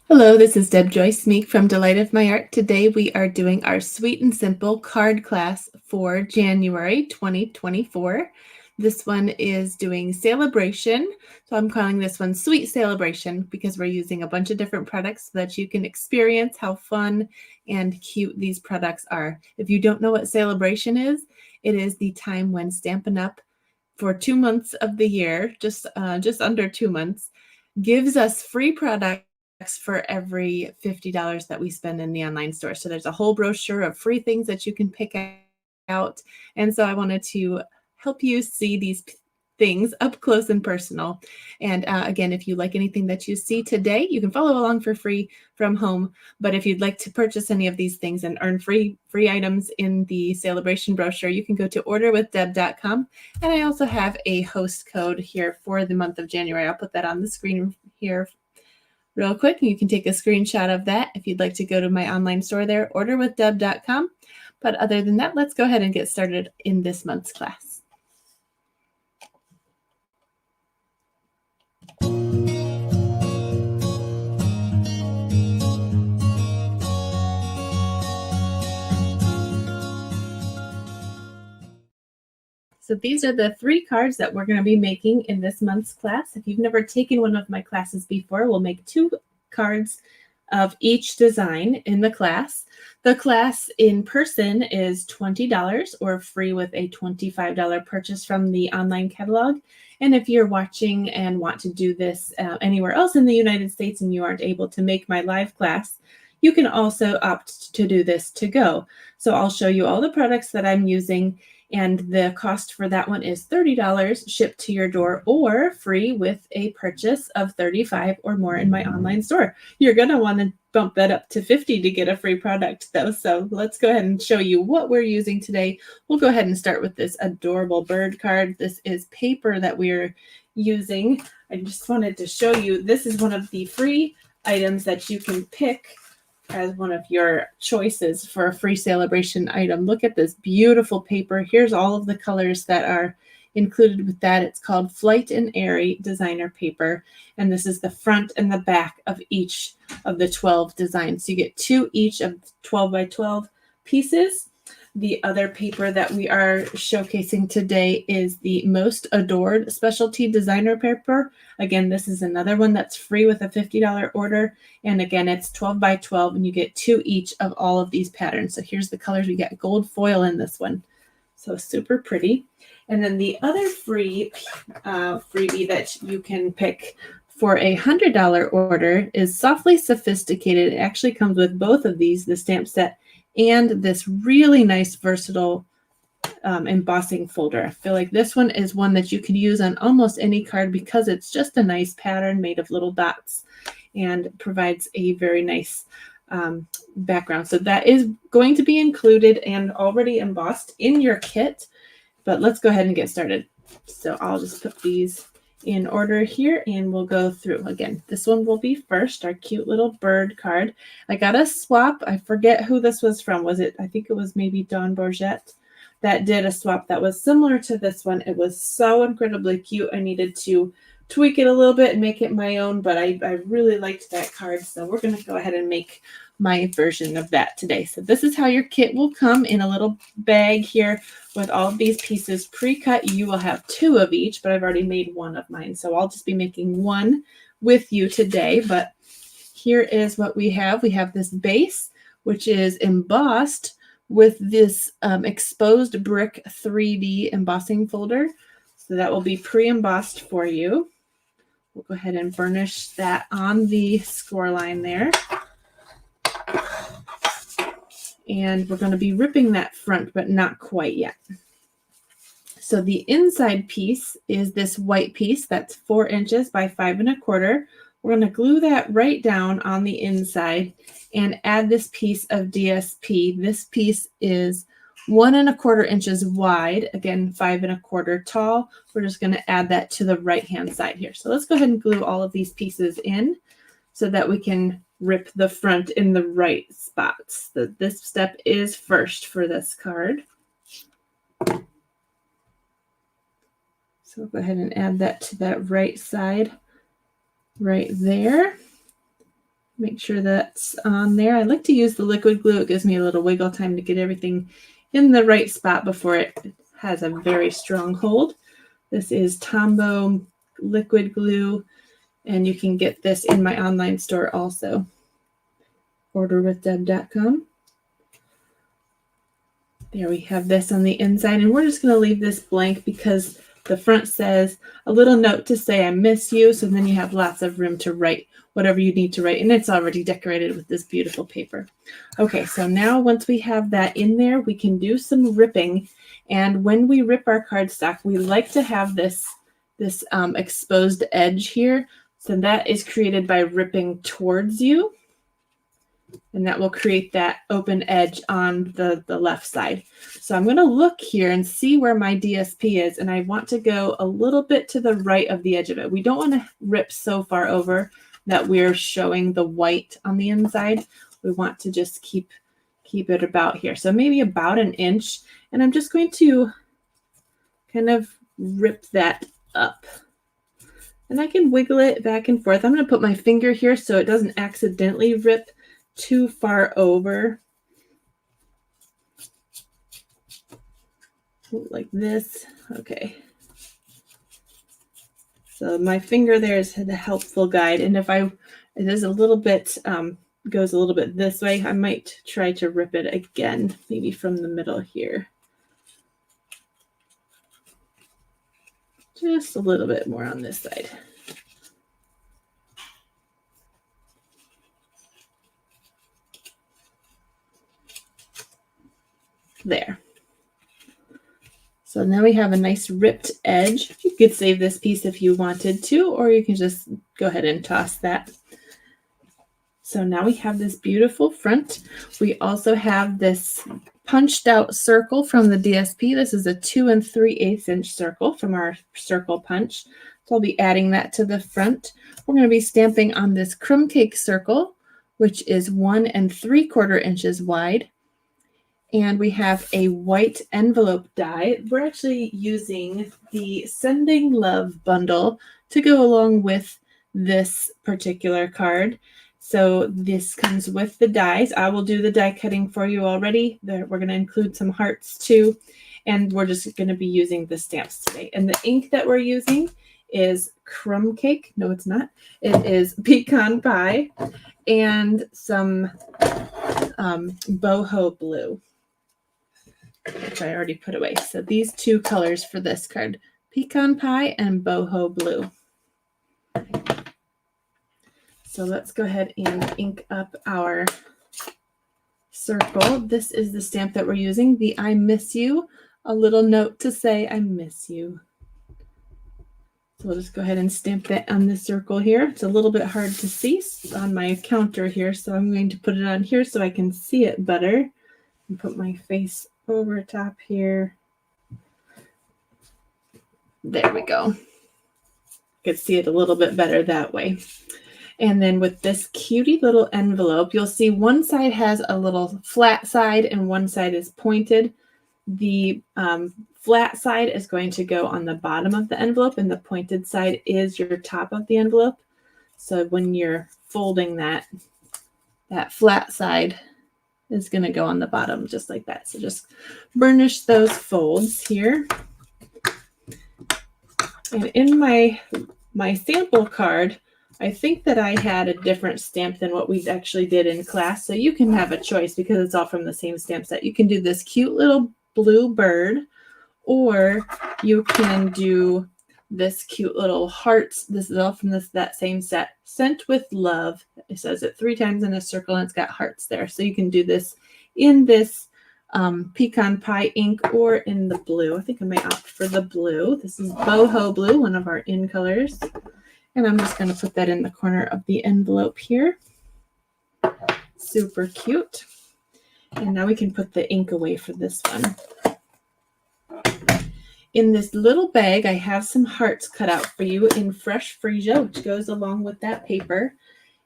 Hello, this is Deb Joyce Smeak from Delight of My Art. Today we are doing our Sweet and Simple card class for January 2024. This one is doing Sale-a-bration. So I'm calling this one Sweet Sale-a-bration because we're using a bunch of different products so that you can experience how fun and cute these products are. If you don't know what Sale-a-bration is, it is the time when Stampin' Up! For 2 months of the year, just under 2 months, gives us free products for every $50 that we spend in the online store. So there's a whole brochure of free things that you can pick out. And so I wanted to help you see these things up close and personal. And again, if you like anything that you see today, you can follow along for free from home. But if you'd like to purchase any of these things and earn free items in the Sale-a-bration brochure, you can go to orderwithdeb.com. And I also have a host code here for the month of January. I'll put that on the screen here real quick, and you can take a screenshot of that if you'd like to go to my online store there, orderwithdeb.com. But other than that, let's go ahead and get started in this month's class. So these are the 3 cards that we're going to be making in this month's class. If you've never taken one of my classes before, we'll make 2 cards of each design in the class. The class in person is $20 or free with a $25 purchase from the online catalog. And if you're watching and want to do this anywhere else in the United States and you aren't able to make my live class, you can also opt to do this to go. So I'll show you all the products that I'm using, and the cost for that one is $30 shipped to your door or free with a purchase of $35 or more in my online store. You're going to want to bump that up to $50 to get a free product though. So let's go ahead and show you what we're using today. We'll go ahead and start with this adorable bird card. This is paper that we're using. I just wanted to show you, this is one of the free items that you can pick as one of your choices for a free Sale-a-bration item. Look at this beautiful paper. Here's all of the colors that are included with that. It's called Flight and Airy designer paper, and this is the front and the back of each of the 12 designs. So you get 2 each of 12 by 12 pieces. The other paper that we are showcasing today is the Most Adored Specialty Designer Paper. Again, this is another one that's free with a $50 order. And again, it's 12 by 12, and you get 2 each of all of these patterns. So here's the colors. We got gold foil in this one. So super pretty. And then the other freebie that you can pick for a $100 order is Softly Sophisticated. It actually comes with both of these, the stamp set and this really nice versatile embossing folder. I feel like this one is one that you could use on almost any card because it's just a nice pattern made of little dots and provides a very nice background. So that is going to be included and already embossed in your kit, but let's go ahead and get started. So I'll just put these in order here and we'll go through. Again, this one will be first, our cute little bird card. I got a swap. I forget who this was from. Was it, I think it was maybe Dawn Bourgette that did a swap that was similar to this one. It was so incredibly cute. I needed to tweak it a little bit and make it my own, but I really liked that card. So we're going to go ahead and make my version of that today. So this is how your kit will come in a little bag here with all of these pieces pre-cut. You will have 2 of each, but I've already made 1 of mine. So I'll just be making 1 with you today. But here is what we have. We have this base, which is embossed with this exposed brick 3D embossing folder. So that will be pre-embossed for you. We'll go ahead and burnish that on the score line there. And we're going to be ripping that front, but not quite yet. So the inside piece is this white piece that's 4 inches by 5 1/4. We're going to glue that right down on the inside and add this piece of DSP. This piece is 1 1/4 inches wide, again 5 1/4 tall. We're just going to add that to the right hand side here. So let's go ahead and glue all of these pieces in so that we can rip the front in the right spots. This step is first for this card. So go ahead and add that to that right side right there. Make sure that's on there. I like to use the liquid glue. It gives me a little wiggle time to get everything in the right spot before it has a very strong hold. This is Tombow liquid glue, and you can get this in my online store also. Orderwithdeb.com. There we have this on the inside, and we're just going to leave this blank because the front says a little note to say I miss you, so then you have lots of room to write whatever you need to write, and it's already decorated with this beautiful paper. Okay, so now once we have that in there, we can do some ripping, and when we rip our cardstock, we like to have this exposed edge here, so that is created by ripping towards you. And that will create that open edge on the left side. So I'm going to look here and see where my DSP is. And I want to go a little bit to the right of the edge of it. We don't want to rip so far over that we're showing the white on the inside. We want to just keep it about here. So maybe about an inch. And I'm just going to kind of rip that up. And I can wiggle it back and forth. I'm going to put my finger here so it doesn't accidentally rip too far over, like this. Okay, so my finger there is the helpful guide, and if it is a little bit goes a little bit this way, I might try to rip it again, maybe from the middle here, just a little bit more on this side. There. So now we have a nice ripped edge. You could save this piece if you wanted to, or you can just go ahead and toss that. So now we have this beautiful front. We also have this punched out circle from the DSP. This is a 2 3/8 inch circle from our circle punch. So I'll be adding that to the front. We're going to be stamping on this crumb cake circle, which is 1 3/4 inches wide. And we have a white envelope die. We're actually using the Sending Love bundle to go along with this particular card. So this comes with the dies. I will do the die cutting for you already. We're going to include some hearts too. And we're just going to be using the stamps today. And the ink that we're using is crumb cake. No, it's not. It is pecan pie and some boho blue, which I already put away. So these two colors for this card, pecan pie and boho blue. So let's go ahead and ink up our circle. This is the stamp that we're using, the I miss you, a little note to say I miss you. So we'll just go ahead and stamp that on the circle here. It's a little bit hard to see on my counter here, so I'm going to put it on here so I can see it better and put my face over top here. There we go. You can see it a little bit better that way. And then with this cutie little envelope, you'll see one side has a little flat side and one side is pointed. The flat side is going to go on the bottom of the envelope and the pointed side is your top of the envelope. So when you're folding that flat side is going to go on the bottom just like that. So just burnish those folds here. And in my sample card, I think that I had a different stamp than what we actually did in class. So you can have a choice because it's all from the same stamp set. You can do this cute little blue bird, or you can do this cute little hearts. This is all from that same set. Sent with love. It says it 3 times in a circle and it's got hearts there. So you can do this in this pecan pie ink or in the blue. I think I might opt for the blue. This is boho blue, one of our in colors. And I'm just going to put that in the corner of the envelope here. Super cute. And now we can put the ink away for this one. In this little bag, I have some hearts cut out for you in fresh freesia, which goes along with that paper.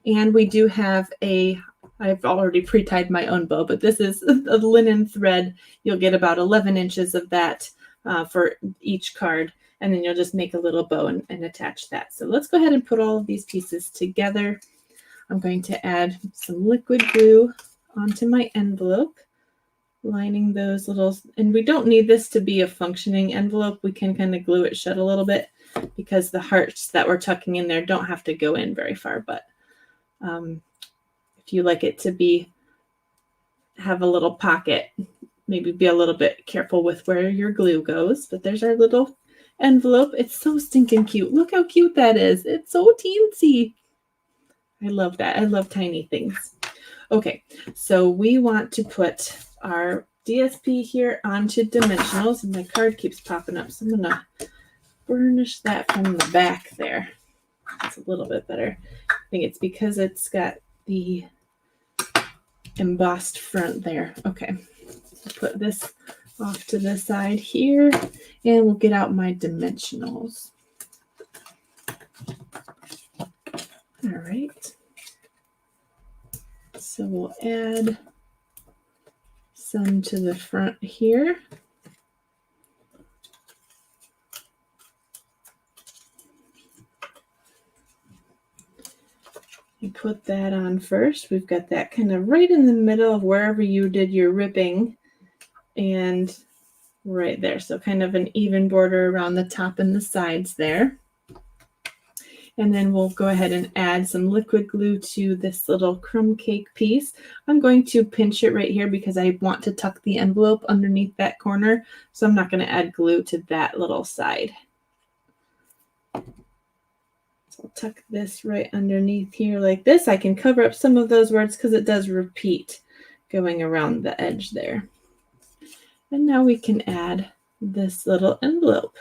And we do have I've already pre-tied my own bow, but this is a linen thread. You'll get about 11 inches of that for each card. And then you'll just make a little bow and attach that. So let's go ahead and put all of these pieces together. I'm going to add some liquid glue onto my envelope, lining those little, and we don't need this to be a functioning envelope. We can kind of glue it shut a little bit because the hearts that we're tucking in there don't have to go in very far. But if you like it to have a little pocket, maybe be a little bit careful with where your glue goes. But there's our little envelope. It's so stinking cute. Look how cute that is. It's so teensy. I love that. I love tiny things. Okay, so we want to put our DSP here onto dimensionals, and my card keeps popping up, so I'm gonna burnish that from the back there. That's a little bit better. I think it's because it's got the embossed front there. Okay, so put this off to the side here, and we'll get out my dimensionals. All right. So we'll add some to the front here. You put that on first. We've got that kind of right in the middle of wherever you did your ripping, and right there. So kind of an even border around the top and the sides there. And then we'll go ahead and add some liquid glue to this little crumb cake piece. I'm going to pinch it right here because I want to tuck the envelope underneath that corner. So I'm not going to add glue to that little side. So I'll tuck this right underneath here like this. I can cover up some of those words because it does repeat going around the edge there. And now we can add this little envelope.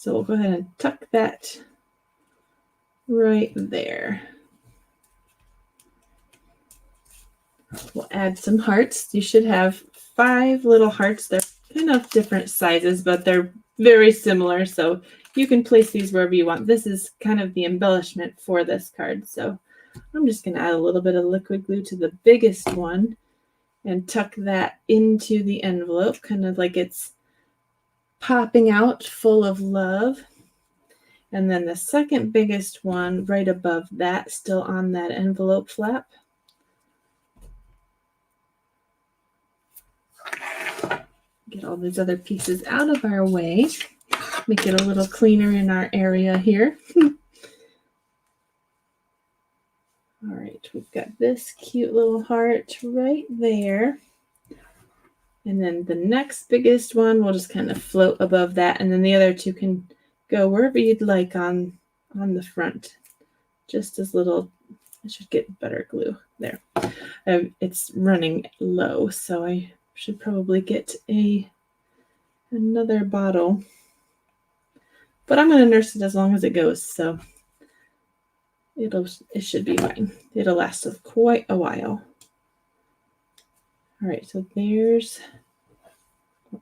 So we'll go ahead and tuck that right there. We'll add some hearts. You should have 5 little hearts. They're kind of different sizes, but they're very similar. So you can place these wherever you want. This is kind of the embellishment for this card. So I'm just going to add a little bit of liquid glue to the biggest one and tuck that into the envelope, kind of like it's popping out full of love. And then the second biggest one right above that, still on that envelope flap. Get all these other pieces out of our way. Make it a little cleaner in our area here. All right, we've got this cute little heart right there. And then the next biggest one will just kind of float above that. And then the other 2 can go wherever you'd like on the front. Just as little, I should get better glue there. It's running low, so I should probably get another bottle. But I'm going to nurse it as long as it goes, so it should be fine. It'll last us quite a while. All right, so we're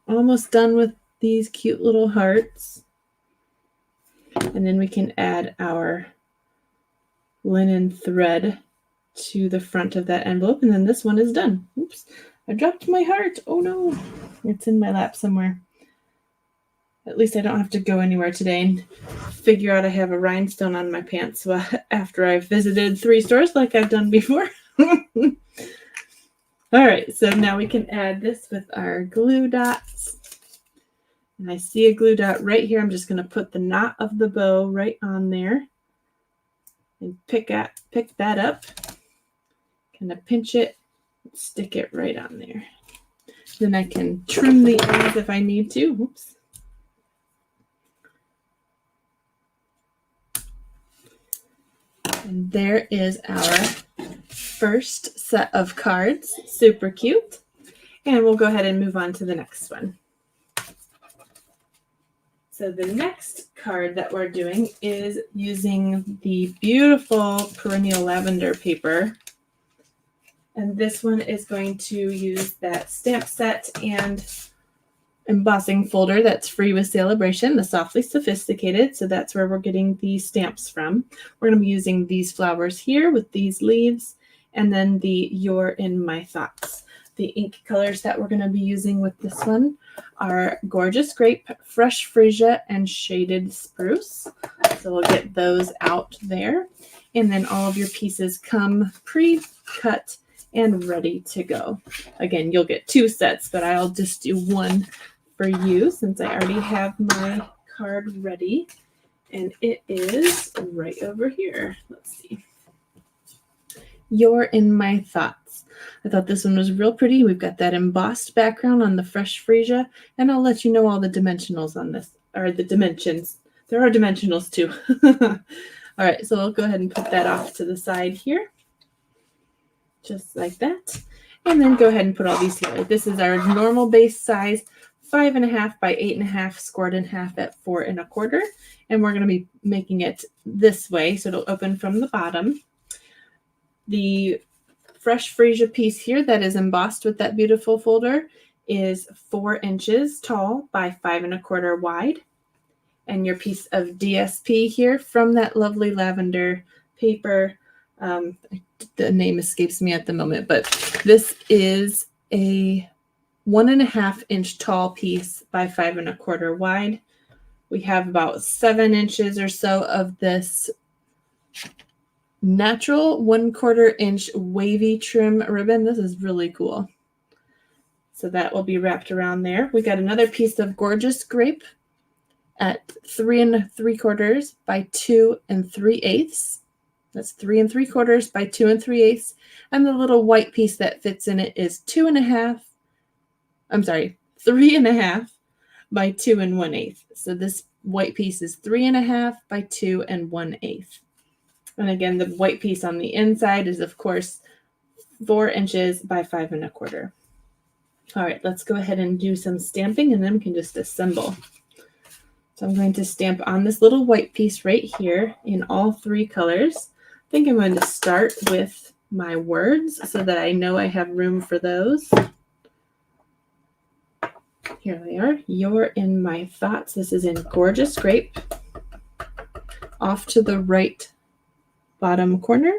almost done with these cute little hearts. And then we can add our linen thread to the front of that envelope. And then this one is done. Oops, I dropped my heart. Oh no, it's in my lap somewhere. At least I don't have to go anywhere today and figure out I have a rhinestone on my pants after I've visited 3 stores like I've done before. All right, so now we can add this with our glue dots. And I see a glue dot right here. I'm just going to put the knot of the bow right on there and pick that up. Kind of pinch it, stick it right on there. Then I can trim the ends if I need to. Oops. And there is our first set of cards. Super cute. And we'll go ahead and move on to the next one. So the next card that we're doing is using the beautiful perennial lavender paper. And this one is going to use that stamp set and embossing folder that's free with Sale-a-bration, the Softly Sophisticated. So that's where we're getting the stamps from. We're going to be using these flowers here with these leaves, and then the You're in My Thoughts. The ink colors that we're going to be using with this one are Gorgeous Grape, Fresh Freesia, and Shaded Spruce. So we'll get those out there. And then all of your pieces come pre-cut and ready to go. Again, you'll get 2 sets, but I'll just do one for you since I already have my card ready. And it is right over here. Let's see. You're in My Thoughts. I thought this one was real pretty. We've got that embossed background on the Fresh Freesia, and I'll let you know all the dimensionals on this, or the dimensions. There are dimensionals too. All right, so I'll go ahead and put that off to the side here, just like that. And then go ahead and put all these together. This is our normal base size, 5.5 by 8.5, scored in half at 4 1/4. And we're going to be making it this way, so it'll open from the bottom. The Fresh Freesia piece here that is embossed with that beautiful folder is 4 inches tall by 5 1/4 wide. And your piece of DSP here from that lovely lavender paper, the name escapes me at the moment, but this is a 1.5 inch tall piece by 5 1/4 wide. We have about 7 inches or so of this natural 1/4 inch wavy trim ribbon. This is really cool. So that will be wrapped around there. We got another piece of Gorgeous Grape at 3 3/4 by 2 3/8. That's 3 3/4 by 2 3/8. And the little white piece that fits in it is 3.5 by 2 1/8. So this white piece is 3.5 by 2 1/8. And again, the white piece on the inside is, of course, 4 inches by 5 1/4. All right, let's go ahead and do some stamping, and then we can just assemble. So I'm going to stamp on this little white piece right here in all 3 colors. I think I'm going to start with my words so that I know I have room for those. Here they are. You're in My Thoughts. This is in Gorgeous Grape. Off to the right bottom corner.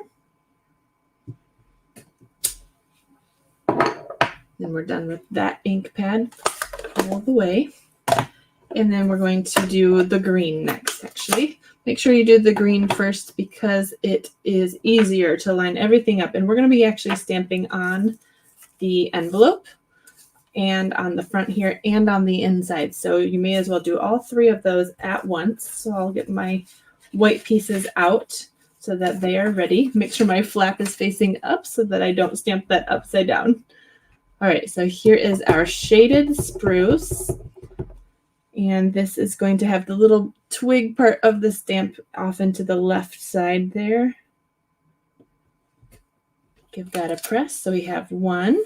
Then we're done with that ink pad all the way. And then we're going to do the green next, actually. Make sure you do the green first because it is easier to line everything up. And we're going to be actually stamping on the envelope and on the front here and on the inside. So you may as well do all 3 of those at once. So I'll get my white pieces out so that they are ready. Make sure my flap is facing up so that I don't stamp that upside down. All right, so here is our Shaded Spruce. And this is going to have the little twig part of the stamp off into the left side there. Give that a press. So we have 1.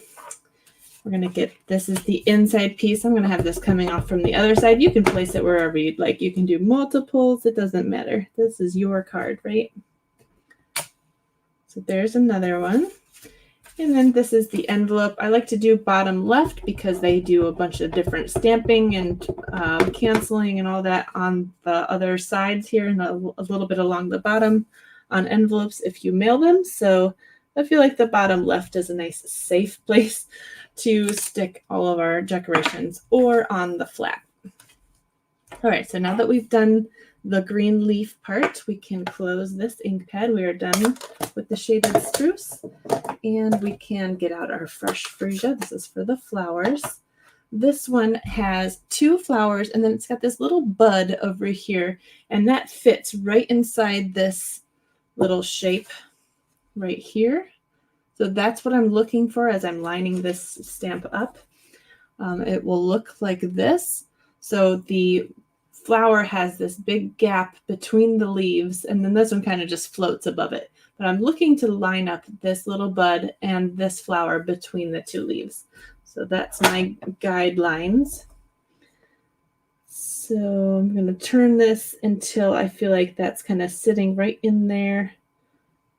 We're going to get, this is the inside piece. I'm going to have this coming off from the other side. You can place it wherever you'd like. You can do multiples. It doesn't matter. This is your card, right? So there's another one. And then this is the envelope. I like to do bottom left because they do a bunch of different stamping and canceling and all that on the other sides here and a little bit along the bottom on envelopes if you mail them. So I feel like the bottom left is a nice safe place to stick all of our decorations or on the flap. All right, so now that we've done the green leaf part, we can close this ink pad. We are done with the Shaded Spruce, and we can get out our Fresh Freesia. This is for the flowers. This one has 2 flowers, and then it's got this little bud over here, and that fits right inside this little shape right here. So that's what I'm looking for as I'm lining this stamp up. It will look like this. So the flower has this big gap between the leaves, and then this one kind of just floats above it. But I'm looking to line up this little bud and this flower between the 2 leaves. So that's my guidelines. So I'm going to turn this until I feel like that's kind of sitting right in there.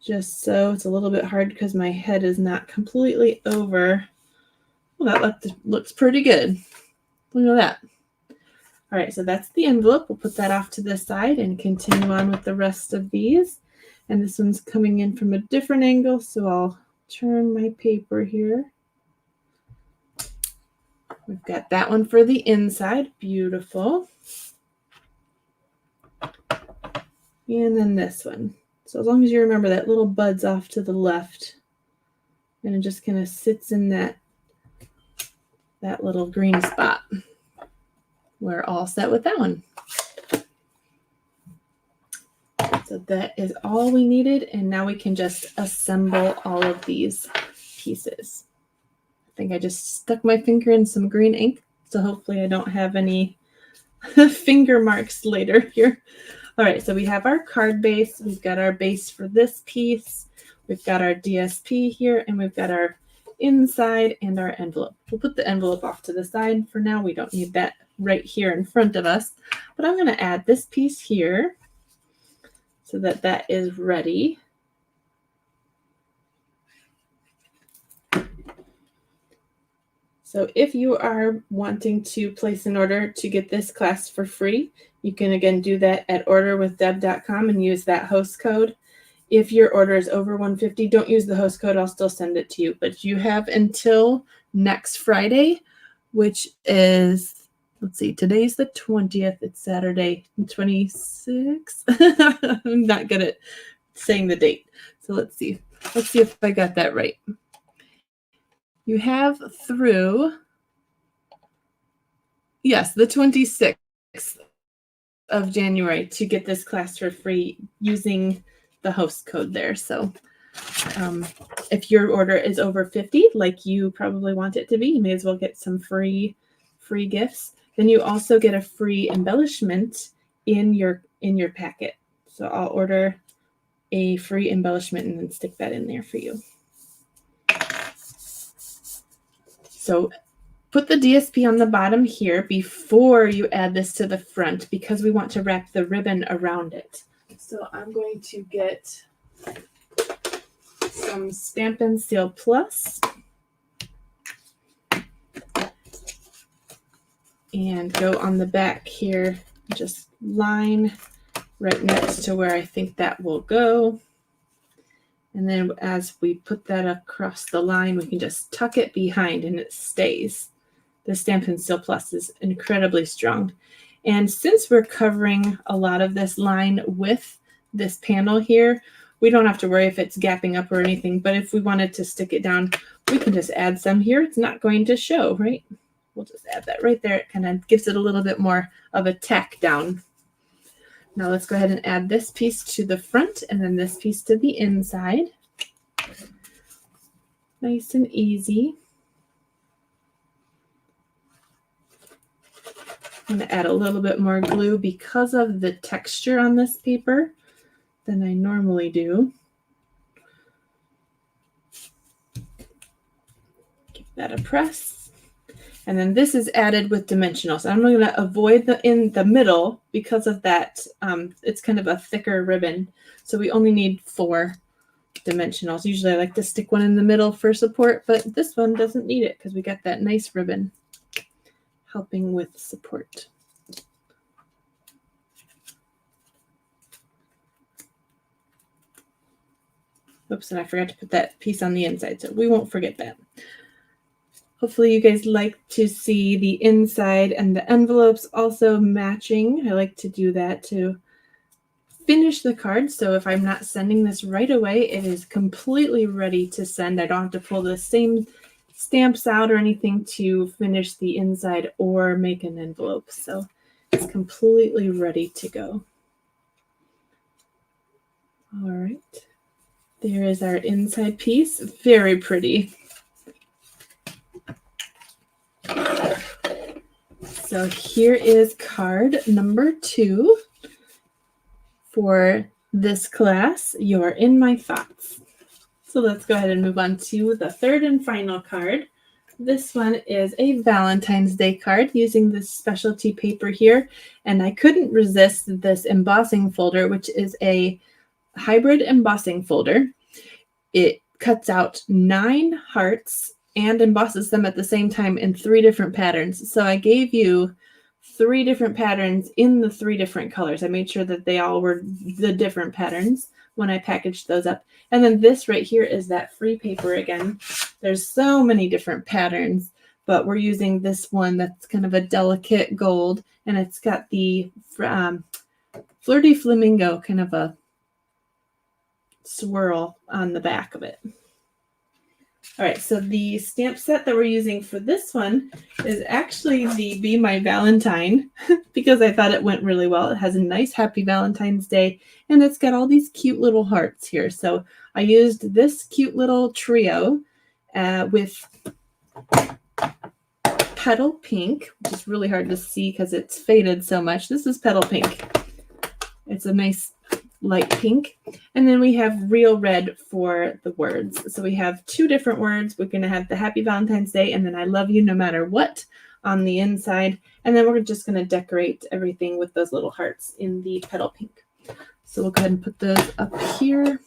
Just so it's a little bit hard because my head is not completely over. Well, that looks pretty good. Look at that. All right, so that's the envelope. We'll put that off to the side and continue on with the rest of these. And this one's coming in from a different angle, so I'll turn my paper here. We've got that one for the inside. Beautiful. And then this one. So as long as you remember that little bud's off to the left, and it just kind of sits in that little green spot. We're all set with that one. So that is all we needed, and now we can just assemble all of these pieces. I think I just stuck my finger in some green ink, so hopefully I don't have any finger marks later here. All right, so we have our card base. We've got our base for this piece. We've got our DSP here, and we've got our inside and our envelope. We'll put the envelope off to the side for now. We don't need that right here in front of us, but I'm going to add this piece here so that that is ready. So if you are wanting to place an order to get this class for free, you can again do that at orderwithdeb.com and use that host code. If your order is over $150, don't use the host code. I'll still send it to you. But you have until next Friday, which is, let's see, today's the 20th. It's Saturday, 26th. I'm not good at saying the date. So let's see. Let's see if I got that right. You have through, yes, the 26th of January to get this class for free using the host code there. So if your order is over 50, like you probably want it to be, you may as well get some free gifts. Then you also get a free embellishment in your packet. So I'll order a free embellishment and then stick that in there for you. So put the DSP on the bottom here before you add this to the front because we want to wrap the ribbon around it. So I'm going to get some Stampin' Sale Plus and go on the back here, just line right next to where I think that will go. And then as we put that across the line, we can just tuck it behind and it stays. The Stampin' Sale Plus is incredibly strong. And since we're covering a lot of this line with this panel here, we don't have to worry if it's gapping up or anything. But if we wanted to stick it down, we can just add some here. It's not going to show, right? We'll just add that right there. It kind of gives it a little bit more of a tack down. Now let's go ahead and add this piece to the front and then this piece to the inside. Nice and easy. I'm going to add a little bit more glue because of the texture on this paper than I normally do. Give that a press. And then this is added with dimensional. So I'm going to avoid in the middle because of that. It's kind of a thicker ribbon. So we only need 4 dimensionals. Usually I like to stick one in the middle for support, but this one doesn't need it because we got that nice ribbon helping with support. Oops, and I forgot to put that piece on the inside, so we won't forget that. Hopefully you guys like to see the inside and the envelopes also matching. I like to do that to finish the card. So if I'm not sending this right away, it is completely ready to send. I don't have to pull the same stamps out or anything to finish the inside or make an envelope. So it's completely ready to go. All right. There is our inside piece. Very pretty. So here is card number 2 for this class. You're in my thoughts. So let's go ahead and move on to the third and final card. This one is a Valentine's Day card using this specialty paper here. And I couldn't resist this embossing folder, which is a hybrid embossing folder. It cuts out 9 hearts and embosses them at the same time in 3 different patterns. So I gave you 3 different patterns in the 3 different colors. I made sure that they all were the different patterns when I packaged those up. And then this right here is that free paper again. There's so many different patterns but we're using this one that's kind of a delicate gold, and it's got the Flirty Flamingo kind of a swirl on the back of it. All right, so the stamp set that we're using for this one is actually the Be My Valentine because I thought it went really well. It has a nice Happy Valentine's Day, and it's got all these cute little hearts here. So I used this cute little trio with Petal Pink, which is really hard to see because it's faded so much. This is Petal Pink. It's a nice light pink. And then we have Real Red for the words. So we have two different words. We're going to have the Happy Valentine's Day and then I love you no matter what on the inside. And then we're just going to decorate everything with those little hearts in the Petal Pink. So we'll go ahead and put those up here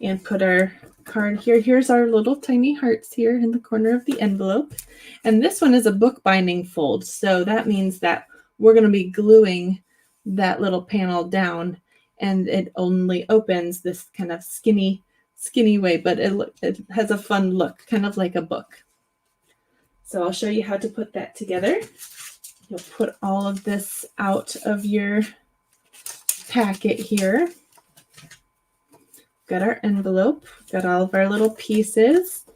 and put our card here. Here's our little tiny hearts here in the corner of the envelope. And this one is a bookbinding fold. So that means that we're going to be gluing that little panel down, and it only opens this kind of skinny way, but it has a fun look, kind of like a book. So I'll show you how to put that together. You'll put all of this out of your packet here. Got our envelope, got all of our little pieces,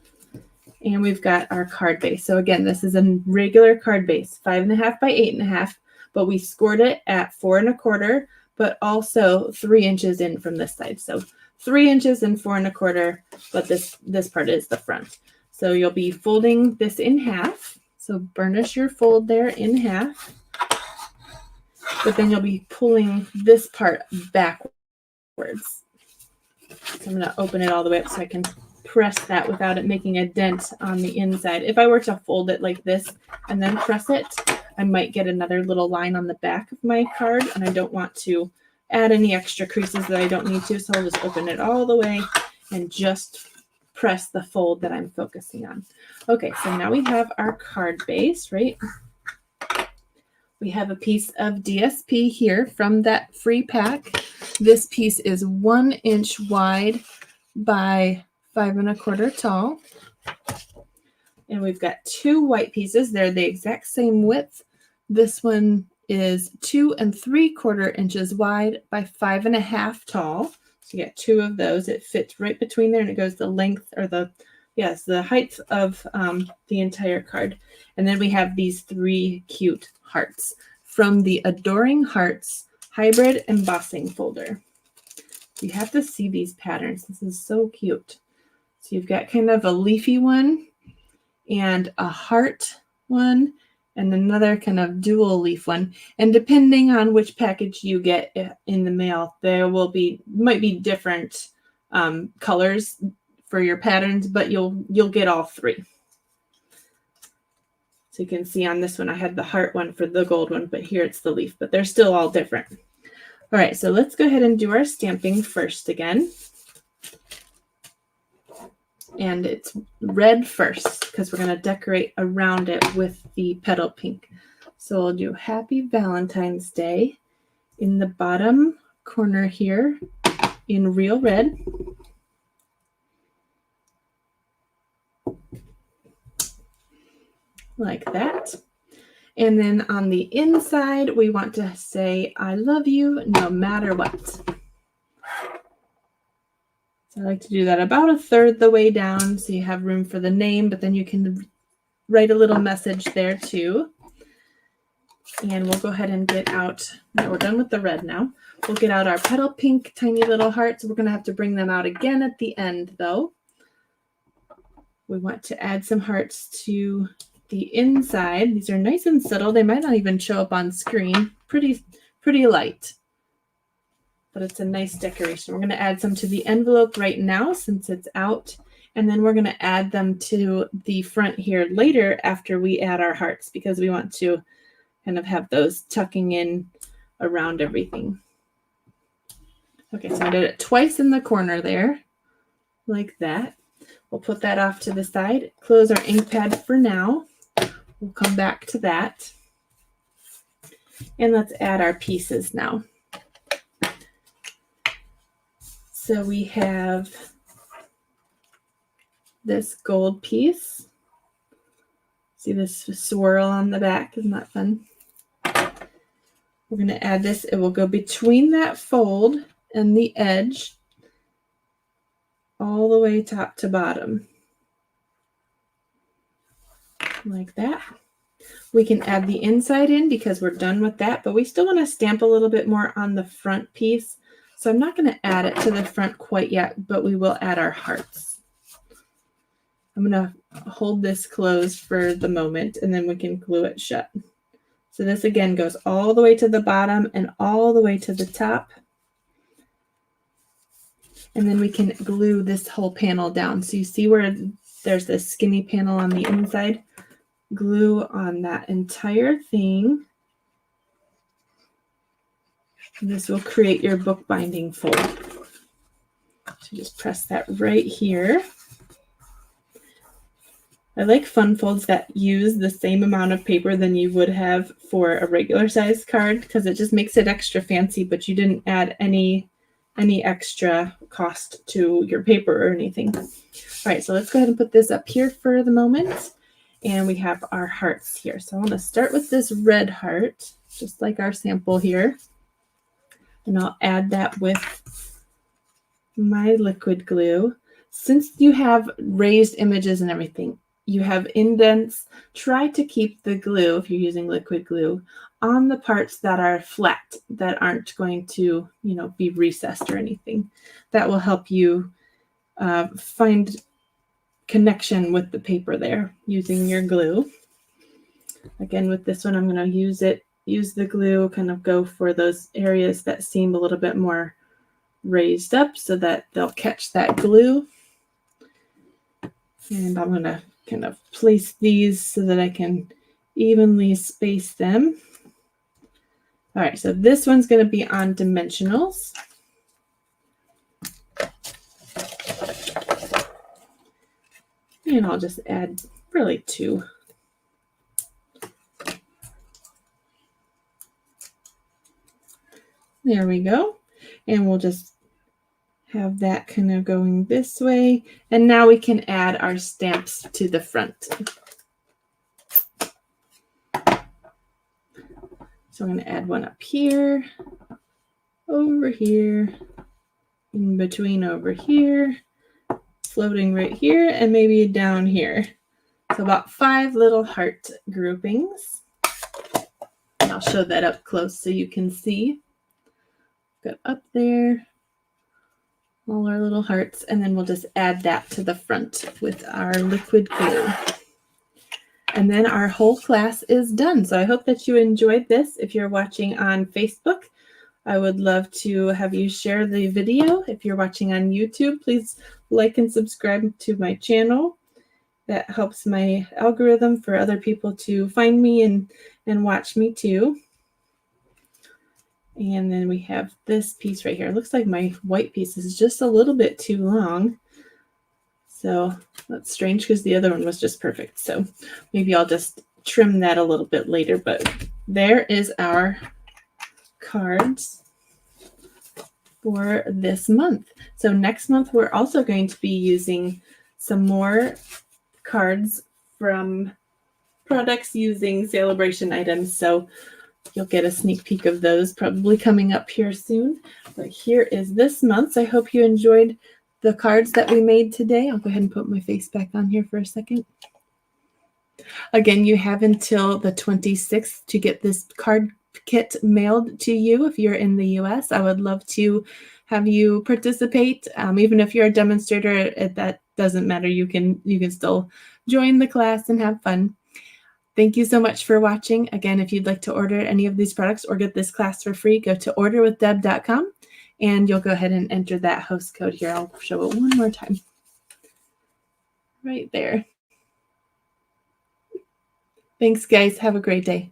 and we've got our card base. So again, this is a regular card base, 5.5 by 8.5. But we scored it at 4 1/4, but also 3 inches in from this side. So 3 inches and 4 1/4, but this part is the front. So you'll be folding this in half. So burnish your fold there in half, but then you'll be pulling this part backwards. So I'm going to open it all the way up so I can press that without it making a dent on the inside. If I were to fold it like this and then press it, I might get another little line on the back of my card, and I don't want to add any extra creases that I don't need to, so I'll just open it all the way and just press the fold that I'm focusing on. Okay, so now we have our card base, right? We have a piece of DSP here from that free pack. This piece is 1 inch wide by 5 1/4 tall. And we've got 2 white pieces. They're the exact same width. This one is 2 3/4 inches wide by 5 1/2 tall. So you get 2 of those. It fits right between there, and it goes the length or the height of the entire card. And then we have these 3 cute hearts from the Adoring Hearts Hybrid Embossing Folder. You have to see these patterns. This is so cute. So you've got kind of a leafy one and a heart one and another kind of dual leaf one. And depending on which package you get in the mail, there might be different colors for your patterns, but you'll get all 3. So you can see on this one, I had the heart one for the gold one, but here it's the leaf, but they're still all different. All right, so let's go ahead and do our stamping first again. And it's red first because we're going to decorate around it with the Petal Pink. So we'll do Happy Valentine's Day in the bottom corner here in Real Red. Like that. And then on the inside, we want to say, I love you no matter what. So I like to do that about 1/3 the way down so you have room for the name, but then you can write a little message there too. And we'll go ahead and get out, we're done with the red now. We'll get out our Petal Pink tiny little hearts. We're going to have to bring them out again at the end though. We want to add some hearts to the inside. These are nice and subtle. They might not even show up on screen. Pretty light. But it's a nice decoration. We're going to add some to the envelope right now since it's out. And then we're going to add them to the front here later after we add our hearts because we want to kind of have those tucking in around everything. Okay, so I did it twice in the corner there, like that. We'll put that off to the side. Close our ink pad for now. We'll come back to that. And let's add our pieces now. So we have this gold piece See this swirl on the back? Isn't that fun? We're going to add this. It will go between that fold and the edge all the way top to bottom. Like that. We can add the inside in because we're done with that, but we still want to stamp a little bit more on the front piece. So I'm not going to add it to the front quite yet, but we will add our hearts. I'm going to hold this closed for the moment, and then we can glue it shut. So this again goes all the way to the bottom and all the way to the top. And then we can glue this whole panel down. So you see where there's this skinny panel on the inside? Glue on that entire thing. And this will create your bookbinding fold. So just press that right here. I like fun folds that use the same amount of paper than you would have for a regular size card because it just makes it extra fancy, but you didn't add any extra cost to your paper or anything. All right, so let's go ahead and put this up here for the moment. And we have our hearts here. So I want to start with this red heart, just like our sample here. And I'll add that with my liquid glue. Since you have raised images and everything, you have indents, try to keep the glue, if you're using liquid glue, on the parts that are flat, that aren't going to, be recessed or anything. That will help you find connection with the paper there using your glue. Again, with this one, I'm going to use the glue, kind of go for those areas that seem a little bit more raised up so that they'll catch that glue. And I'm going to kind of place these so that I can evenly space them. All right, so this one's going to be on dimensionals. And I'll just add really 2. There we go. And we'll just have that kind of going this way. And now we can add our stamps to the front. So I'm going to add one up here, over here, in between over here, floating right here, and maybe down here. So about 5 little heart groupings. And I'll show that up close so you can see. Go up there, all our little hearts, and then we'll just add that to the front with our liquid glue. And then our whole class is done. So I hope that you enjoyed this. If you're watching on Facebook, I would love to have you share the video. If you're watching on YouTube, please like and subscribe to my channel. That helps my algorithm for other people to find me and watch me too. And then we have this piece right here. It looks like my white piece is just a little bit too long. So that's strange because the other one was just perfect. So maybe I'll just trim that a little bit later. But there is our cards for this month. So next month, we're also going to be using some more cards from products using Sale-a-bration items. So you'll get a sneak peek of those probably coming up here soon. But here is this month's. I hope you enjoyed the cards that we made today. I'll go ahead and put my face back on here for a second. Again, you have until the 26th to get this card kit mailed to you if you're in the US. I would love to have you participate. Even if you're a demonstrator, that doesn't matter. You can still join the class and have fun. Thank you so much for watching. Again, if you'd like to order any of these products or get this class for free, go to orderwithdeb.com and you'll go ahead and enter that host code here. I'll show it one more time. Right there. Thanks, guys. Have a great day.